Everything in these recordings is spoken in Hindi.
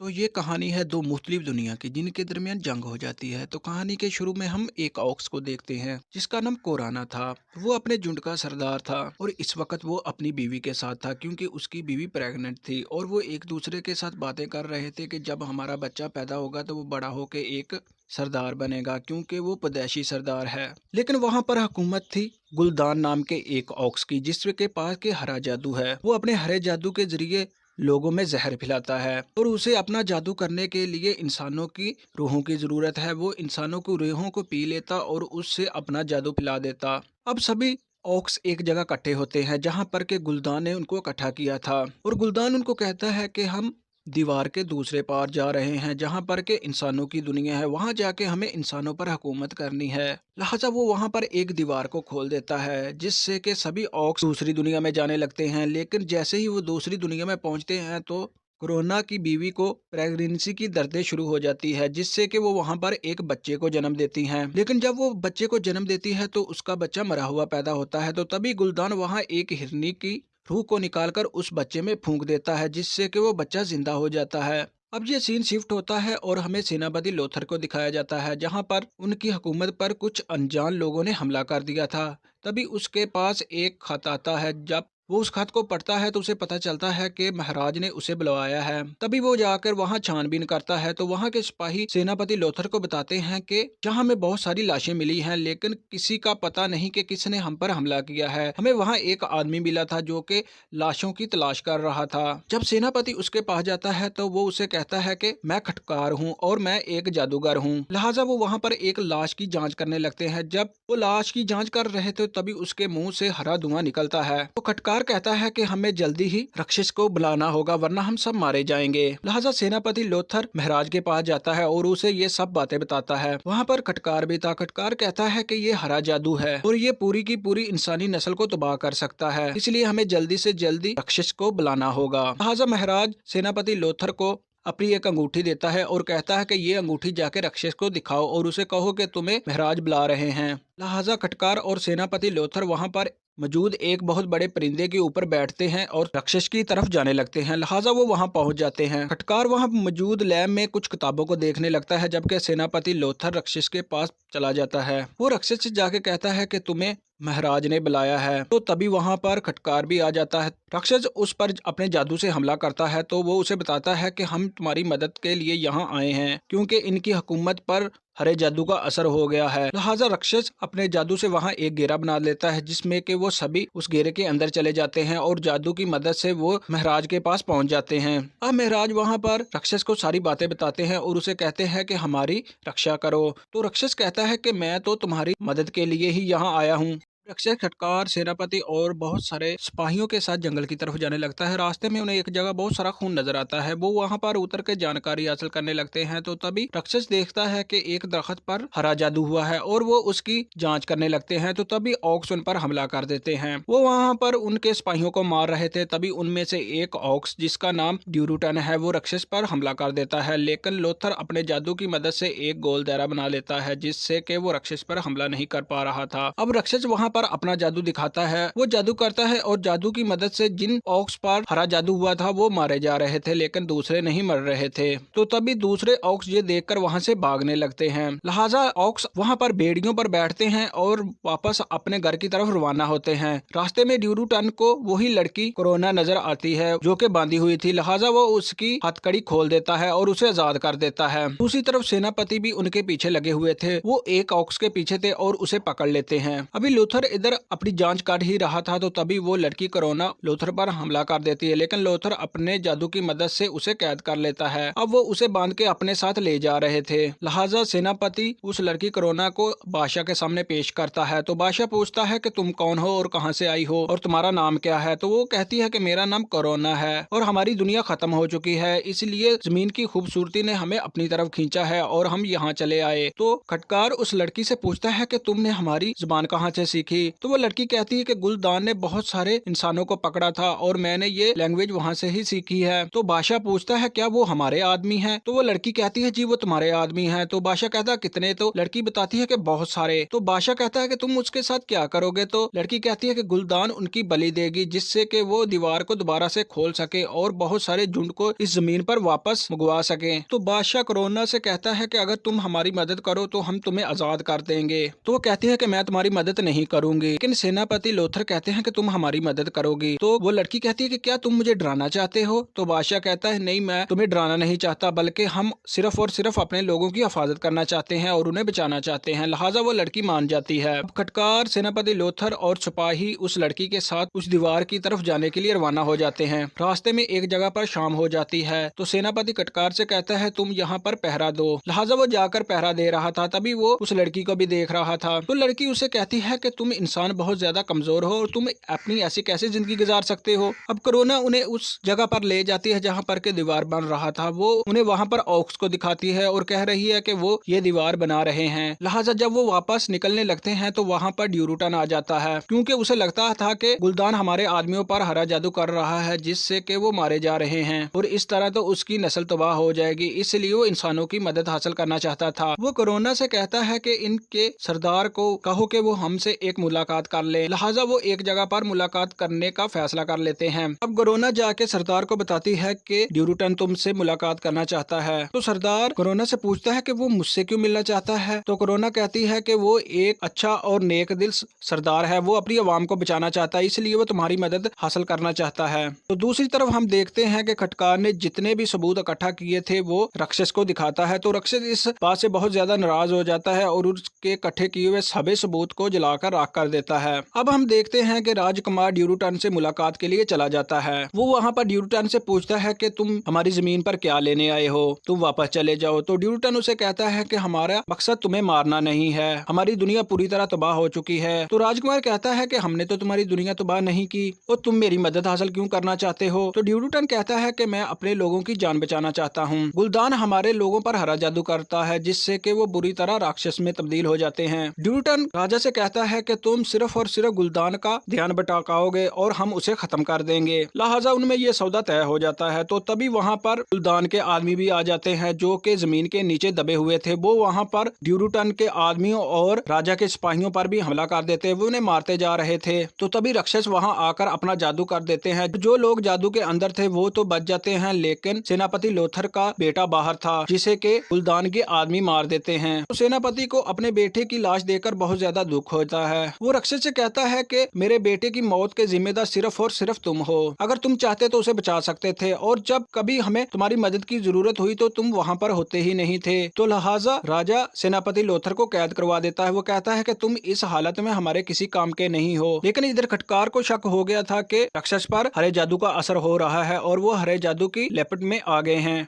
तो ये कहानी है दो मुख्तलिफ दुनिया की जिनके दरमियान जंग हो जाती है। तो कहानी के शुरू में हम एक ऑक्स को देखते हैं जिसका नाम कोराना था। वो अपने झुंड का सरदार था और इस वक्त वो अपनी बीवी के साथ था क्योंकि उसकी बीवी प्रेग्नेंट थी। और वो एक दूसरे के साथ बातें कर रहे थे कि जब हमारा बच्चा पैदा होगा तो वो बड़ा होके एक सरदार बनेगा क्योंकि वो पदेशी सरदार है। लेकिन वहां पर हुकूमत थी गुलदान नाम के एक ऑक्स की जिसके पास के हरा जादू है। वो अपने हरे जादू के जरिए लोगों में जहर फैलाता है और उसे अपना जादू करने के लिए इंसानों की रूहों की ज़रूरत है। वो इंसानों की रूहों को पी लेता और उससे अपना जादू फैला देता। अब सभी ऑक्स एक जगह इकट्ठे होते हैं जहां पर के गुलदान ने उनको इकट्ठा किया था। और गुलदान उनको कहता है कि हम दीवार के दूसरे पार जा रहे हैं जहां पर के इंसानों की दुनिया है। वहां जाके हमें इंसानों पर हुकूमत करनी है। लिहाजा वो वहां पर एक दीवार को खोल देता है जिससे कि सभी ऑक्स दूसरी दुनिया में जाने लगते हैं। लेकिन जैसे ही वो दूसरी दुनिया में पहुंचते हैं तो कोरोना की बीवी को प्रेगनेंसी की दर्दें शुरू हो जाती है जिससे कि वो वहां पर एक बच्चे को जन्म देती हैं। लेकिन जब वो बच्चे को जन्म देती है तो उसका बच्चा मरा हुआ पैदा होता है। तो तभी गुलदान वहां एक हिरनी की रूह को निकालकर उस बच्चे में फूंक देता है जिससे कि वो बच्चा जिंदा हो जाता है। अब ये सीन शिफ्ट होता है और हमें सेनापति लोथर को दिखाया जाता है जहां पर उनकी हुकूमत पर कुछ अनजान लोगों ने हमला कर दिया था। तभी उसके पास एक खत आता है। जब वो उस खत को पढ़ता है तो उसे पता चलता है कि महाराज ने उसे बुलवाया है। तभी वो जाकर वहां छानबीन करता है तो वहां के सिपाही सेनापति लोथर को बताते हैं कि जहां में बहुत सारी लाशें मिली हैं लेकिन किसी का पता नहीं कि किसने हम पर हमला किया है। हमें वहां एक आदमी मिला था जो कि लाशों की तलाश कर रहा था। जब सेनापति उसके पास जाता है तो वो उसे कहता है कि मैं खटकार हूँ और मैं एक जादूगर हूँ। लिहाजा वो वहां पर एक लाश की जांच करने लगते हैं। जब वो लाश की जांच कर रहे थे तभी उसके मुंह से हरा धुआं निकलता है। तो खटकार कहता है कि हमें जल्दी ही राक्षस को बुलाना होगा वरना हम सब मारे जाएंगे। लिहाजा सेनापति लोथर महाराज के पास जाता है और उसे ये सब बातें बताता है। वहाँ पर खटकार भी था। खटकार कहता है कि ये हरा जादू है और ये पूरी की पूरी इंसानी नस्ल को तबाह कर सकता है, इसलिए हमें जल्दी से जल्दी राक्षस को बुलाना होगा। लिहाजा महाराज सेनापति लोथर को अपनी एक अंगूठी देता है और कहता है कि ये अंगूठी जाके राक्षस को दिखाओ और उसे कहो कि तुम्हें महाराज बुला रहे हैं। लिहाजा खटकार और सेनापति लोथर वहां पर मौजूद एक बहुत बड़े परिंदे के ऊपर बैठते हैं और राक्षस की तरफ जाने लगते हैं। लिहाजा वो वहां पहुंच जाते हैं। खटकार वहां मौजूद लैब में कुछ किताबों को देखने लगता है जबकि सेनापति लोथर राक्षस के पास चला जाता है। वो राक्षस से जाके कहता है कि तुम्हें महाराज ने बुलाया है। तो तभी वहां पर खटकार भी आ जाता है। राक्षस उस पर अपने जादू से हमला करता है तो वो उसे बताता है कि हम तुम्हारी मदद के लिए यहाँ आए हैं क्योंकि इनकी हुकूमत पर हरे जादू का असर हो गया है। लिहाजा राक्षस अपने जादू से वहां एक घेरा बना लेता है जिसमें कि वो सभी उस घेरे के अंदर चले जाते हैं और जादू की मदद से वो महाराज के पास पहुंच जाते हैं। अब महाराज वहां पर राक्षस को सारी बातें बताते हैं और उसे कहते हैं कि हमारी रक्षा करो। तो राक्षस कहता है कि मैं तो तुम्हारी मदद के लिए ही यहाँ आया हूँ। राक्षस खटकार सेनापति और बहुत सारे सिपाहियों के साथ जंगल की तरफ जाने लगता है। रास्ते में उन्हें एक जगह बहुत सारा खून नजर आता है। वो वहां पर उतर के जानकारी हासिल करने लगते हैं। तो तभी राक्षस देखता है कि एक दरख्त पर हरा जादू हुआ है और वो उसकी जांच करने लगते हैं। तो तभी ऑक्स उन पर हमला कर देते हैं। वो वहां पर उनके सिपाहियों को मार रहे थे। तभी उनमें से एक ऑक्स जिसका नाम ड्यूरूटन है वो राक्षस पर हमला कर देता है। लेकिन लोथर अपने जादू की मदद से एक गोल दायरा बना लेता है जिससे कि वो राक्षस पर हमला नहीं कर पा रहा था। अब राक्षस वहां पर अपना जादू दिखाता है। वो जादू करता है और जादू की मदद से जिन ऑक्स पर हरा जादू हुआ था वो मारे जा रहे थे लेकिन दूसरे नहीं मर रहे थे। तो तभी दूसरे ऑक्स ये देखकर वहां से भागने लगते हैं। लिहाजा ऑक्स वहां पर बेड़ियों पर बैठते हैं और वापस अपने घर की तरफ रवाना होते हैं। रास्ते में ड्यूरूटन को वही लड़की कोरोना नजर आती है जो कि बांधी हुई थी। लिहाजा वो उसकी हथकड़ी खोल देता है और उसे आजाद कर देता है। दूसरी तरफ सेनापति भी उनके पीछे लगे हुए थे। वो एक ऑक्स के पीछे थे और उसे पकड़ लेते हैं। अभी लूथर इधर अपनी जांच कर ही रहा था तो तभी वो लड़की कोरोना लूथर पर हमला कर देती है लेकिन लूथर अपने जादू की मदद से उसे कैद कर लेता है। अब वो उसे बांध के अपने साथ ले जा रहे थे। लिहाजा सेनापति उस लड़की कोरोना को बादशाह के सामने पेश करता है। तो बादशाह पूछता है कि तुम कौन हो और कहां से आई हो और तुम्हारा नाम क्या है। तो वो कहती है कि मेरा नाम कोरोना है और हमारी दुनिया खत्म हो चुकी है, इसलिए जमीन की खूबसूरती ने हमें अपनी तरफ खींचा है और हम यहाँ चले आए। तो खटकार उस लड़की से पूछता है कि तुमने हमारी जुबान कहाँ से सीखी देखी। तो वो लड़की कहती है कि गुलदान ने बहुत सारे इंसानों को पकड़ा था और मैंने ये लैंग्वेज वहाँ से ही सीखी है। तो बादशाह पूछता है क्या वो हमारे आदमी हैं? तो वो लड़की कहती है जी वो तुम्हारे आदमी हैं। तो बादशाह कहता है कितने? तो लड़की बताती है कि बहुत सारे। तो बादशाह कहता है कि तुम उसके साथ क्या करोगे? तो लड़की कहती है कि गुलदान उनकी बलि देगी जिससे कि वो दीवार को दोबारा से खोल सके और बहुत सारे झुंड को इस जमीन पर वापस मंगवा सके। तो बादशाह कोरोना से कहता है कि अगर तुम हमारी मदद करो तो हम तुम्हें आजाद कर देंगे। तो वो कहती है कि मैं तुम्हारी मदद नहीं करूंगी। लेकिन सेनापति लोथर कहते हैं कि तुम हमारी मदद करोगी। तो वो लड़की कहती है कि क्या तुम मुझे डराना चाहते हो? तो बादशाह कहता है नहीं, मैं तुम्हें डराना नहीं चाहता, बल्कि हम सिर्फ और सिर्फ अपने लोगों की हिफाजत करना चाहते हैं और उन्हें बचाना चाहते हैं। लिहाजा वो लड़की मान जाती है। अब खटकार, सेनापति लोथर और सिपाही उस लड़की के साथ उस दीवार की तरफ जाने के लिए रवाना हो जाते हैं। रास्ते में एक जगह पर शाम हो जाती है। तो सेनापति खटकार से कहता है तुम यहाँ पर पहरा दो। लिहाजा वो जाकर पहरा दे रहा था, तभी वो उस लड़की को भी देख रहा था। तो लड़की उसे कहती है कि तुम इंसान बहुत ज्यादा कमजोर हो और तुम अपनी ऐसी कैसे जिंदगी गुजार सकते हो। अब कोरोना उन्हें उस जगह पर ले जाती है जहाँ पर के दीवार बन रहा था। वो उन्हें वहाँ पर ऑक्स को दिखाती है और कह रही है कि वो ये दीवार बना रहे हैं। लिहाजा जब वो वापस निकलने लगते हैं तो वहाँ पर ड्यूरूटन आ जाता है, क्योंकि उसे लगता था कि गुलदान हमारे आदमियों पर हरा जादू कर रहा है जिससे कि वो मारे जा रहे हैं और इस तरह तो उसकी नस्ल तबाह हो जाएगी। इसलिए वो इंसानों की मदद हासिल करना चाहता था। वो कोरोना से कहता है कि इनके सरदार को कहो कि वो हमसे एक मुलाकात कर ले। लिहाजा वो एक जगह पर मुलाकात करने का फैसला कर लेते हैं। अब कोरोना जाके सरदार को बताती है कि ड्यूरूटन तुमसे मुलाकात करना चाहता है। तो सरदार कोरोना से पूछता है कि वो मुझसे क्यों मिलना चाहता है। तो कोरोना कहती है कि वो एक अच्छा और नेक दिल सरदार है, वो अपनी आवाम को बचाना चाहता है, इसलिए वो तुम्हारी मदद हासिल करना चाहता है। तो दूसरी तरफ हम देखते हैं कि खटकार ने जितने भी सबूत इकट्ठा किए थे वो राक्षस को दिखाता है। तो राक्षस इस बात से बहुत ज्यादा नाराज हो जाता है और उसके इकट्ठे किए हुए सभी सबूत को जलाकर राख कर देता है। अब हम देखते हैं कि राजकुमार ड्यूरूटन से मुलाकात के लिए चला जाता है। वो वहाँ पर ड्यूरूटन से पूछता है कि तुम हमारी जमीन पर क्या लेने आए हो, तुम वापस चले जाओ। तो ड्यूरूटन उसे कहता है कि हमारा मकसद तुम्हें मारना नहीं है, हमारी दुनिया पूरी तरह तबाह हो चुकी है। तो राजकुमार कहता है कि हमने तो तुम्हारी दुनिया तबाह नहीं की और तुम मेरी मदद हासिल क्यों करना चाहते हो। तो ड्यूरूटन कहता है कि मैं अपने लोगों की जान बचाना चाहता हूँ। गुलदान हमारे लोगों पर हरा जादू करता है जिससे कि वो बुरी तरह राक्षस में तब्दील हो जाते हैं। ड्यूरूटन राजा से कहता है कि तुम सिर्फ और सिर्फ गुलदान का ध्यान भटकाओगे और हम उसे खत्म कर देंगे। लिहाजा उनमें ये सौदा तय हो जाता है। तो तभी वहाँ पर गुलदान के आदमी भी आ जाते हैं जो कि जमीन के नीचे दबे हुए थे। वो वहाँ पर ड्यूरूटन के आदमियों और राजा के सिपाहियों पर भी हमला कर देते हैं, वो उन्हें मारते जा रहे थे। तो तभी राक्षस वहाँ आकर अपना जादू कर देते हैं। जो लोग जादू के अंदर थे वो तो बच जाते हैं, लेकिन सेनापति लोथर का बेटा बाहर था जिसे के गुलदान के आदमी मार देते हैं। तो सेनापति को अपने बेटे की लाश देखकर बहुत ज्यादा दुख होता है। वो राक्षस से कहता है कि मेरे बेटे की मौत के जिम्मेदार सिर्फ और सिर्फ तुम हो, अगर तुम चाहते तो उसे बचा सकते थे और जब कभी हमें तुम्हारी मदद की जरूरत हुई तो तुम वहाँ पर होते ही नहीं थे। तो लिहाजा राजा सेनापति लोथर को कैद करवा देता है। वो कहता है कि तुम इस हालत में हमारे किसी काम के नहीं हो। लेकिन इधर खटकार को शक हो गया था कि राक्षस पर हरे जादू का असर हो रहा है और वो हरे जादू की लपेट में आ गए हैं।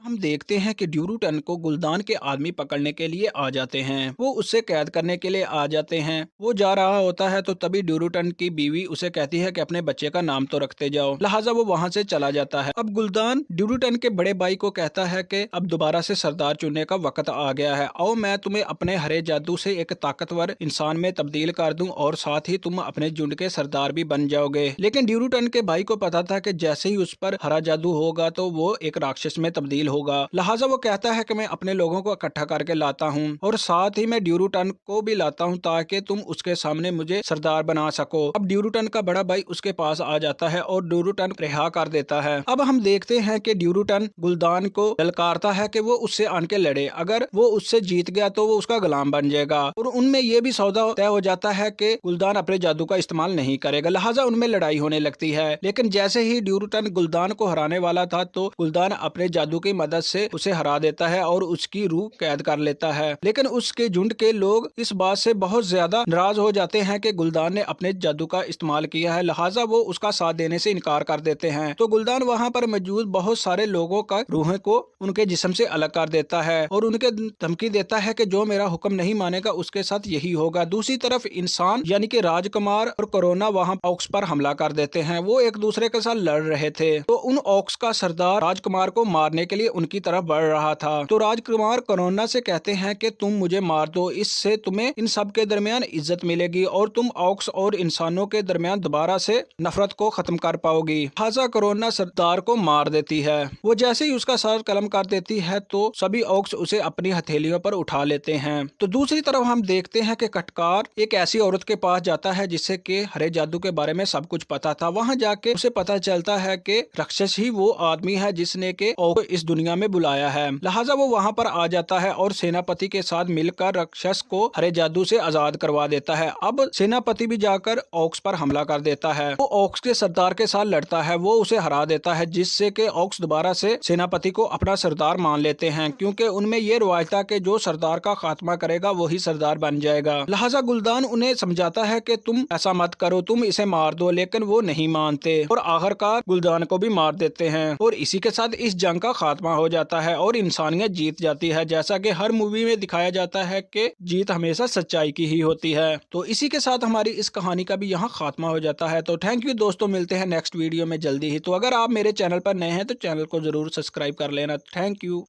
हम देखते हैं कि ड्यूरूटन को गुलदान के आदमी पकड़ने के लिए आ जाते हैं। वो उससे कैद करने के लिए आ जाते हैं। वो जा रहा होता है तो तभी ड्यूरूटन की बीवी उसे कहती है कि अपने बच्चे का नाम तो रखते जाओ। लिहाजा वो वहां से चला जाता है। अब गुलदान ड्यूरूटन के बड़े भाई को कहता है कि अब दोबारा से सरदार चुनने का वक्त आ गया है। आओ मैं तुम्हें अपने हरे जादू से एक ताकतवर इंसान में तब्दील कर दूं और साथ ही तुम अपने झुंड के सरदार भी बन जाओगे। लेकिन ड्यूरूटन के भाई को पता था कि जैसे ही उस पर हरा जादू होगा तो वो एक राक्षस में तब्दील होगा। लिहाजा वो कहता है कि मैं अपने लोगों को इकट्ठा करके लाता हूँ और साथ ही मैं ड्यूरूटन को भी लाता हूँ ताकि तुम उसके सामने मुझे सरदार बना सको। अब ड्यूरूटन का बड़ा भाई उसके पास आ जाता है और ड्यूरूटन रिहा कर देता है। अब हम देखते हैं कि ड्यूरूटन गुलदान को ललकारता है कि वो उससे आन के लड़े। अगर वो उससे जीत गया तो वो उसका गुलाम बन जाएगा और उनमें यह भी सौदा तय हो जाता है कि गुलदान अपने जादू का इस्तेमाल नहीं करेगा। लिहाजा उनमें लड़ाई होने लगती है। लेकिन जैसे ही ड्यूरूटन गुलदान को हराने वाला था तो गुलदान अपने जादू की मदद से उसे हरा देता है और उसकी रूह कैद कर लेता है। लेकिन उसके झुंड के लोग इस बात से बहुत ज्यादा नाराज हो जाते हैं कि गुलदान ने अपने जादू का इस्तेमाल किया है। लिहाजा वो उसका साथ देने से इनकार कर देते हैं। तो गुलदान वहाँ पर मौजूद बहुत सारे लोगों का रूह को उनके जिस्म से अलग कर देता है और उनके धमकी देता है कि जो मेरा हुक्म नहीं मानेगा उसके साथ यही होगा। दूसरी तरफ इंसान यानी कि राजकुमार और कोरोना वहाँ ऑक्स पर हमला कर देते हैं। वो एक दूसरे के साथ लड़ रहे थे। तो उन ऑक्स का सरदार राजकुमार को मारने के लिए उनकी तरफ बढ़ रहा था। तो राजकुमार कोरोना से कहते हैं कि तुम मुझे मार दो, इससे तुम्हें इन सब के दरमियान इज्जत मिलेगी और तुम ऑक्स और इंसानों के दरमियान दोबारा से नफरत को खत्म कर पाओगी। लिहाजा कोरोना सरदार को मार देती है। वो जैसे ही उसका सर कलम कर देती है तो सभी ऑक्स उसे अपनी हथेलियों पर उठा लेते हैं। तो दूसरी तरफ हम देखते हैं कि कटकार एक ऐसी औरत के पास जाता है जिससे कि हरे जादू के बारे में सब कुछ पता था। वहां जाके उसे पता चलता है कि राक्षस ही वो आदमी है जिसने के इस दुनिया में बुलाया है। लिहाजा वो वहां पर आ जाता है और सेनापति के साथ मिलकर राक्षस को हरे जादू से आजाद करवा देता है। अब सेनापति भी जाकर ऑक्स पर हमला कर देता है। वो ऑक्स के सरदार के साथ लड़ता है, वो उसे हरा देता है, जिससे कि ऑक्स दोबारा से सेनापति को अपना सरदार मान लेते हैं, क्योंकि उनमें ये रवायत था कि जो सरदार का खात्मा करेगा वही सरदार बन जाएगा। लिहाजा गुलदान उन्हें समझाता है कि तुम ऐसा मत करो, तुम इसे मार दो, लेकिन वो नहीं मानते और आखिरकार गुलदान को भी मार देते हैं। और इसी के साथ इस जंग का खात्मा हो जाता है और इंसानियत जीत जाती है। जैसा कि हर मूवी में दिखाया जाता है कि जीत हमेशा सच्चाई की ही होती है। तो इसी के साथ हमारी इस कहानी का भी यहाँ खात्मा हो जाता है। तो थैंक यू दोस्तों, मिलते हैं नेक्स्ट वीडियो में जल्दी ही। तो अगर आप मेरे चैनल पर नए हैं तो चैनल को जरूर सब्सक्राइब कर लेना। Thank you.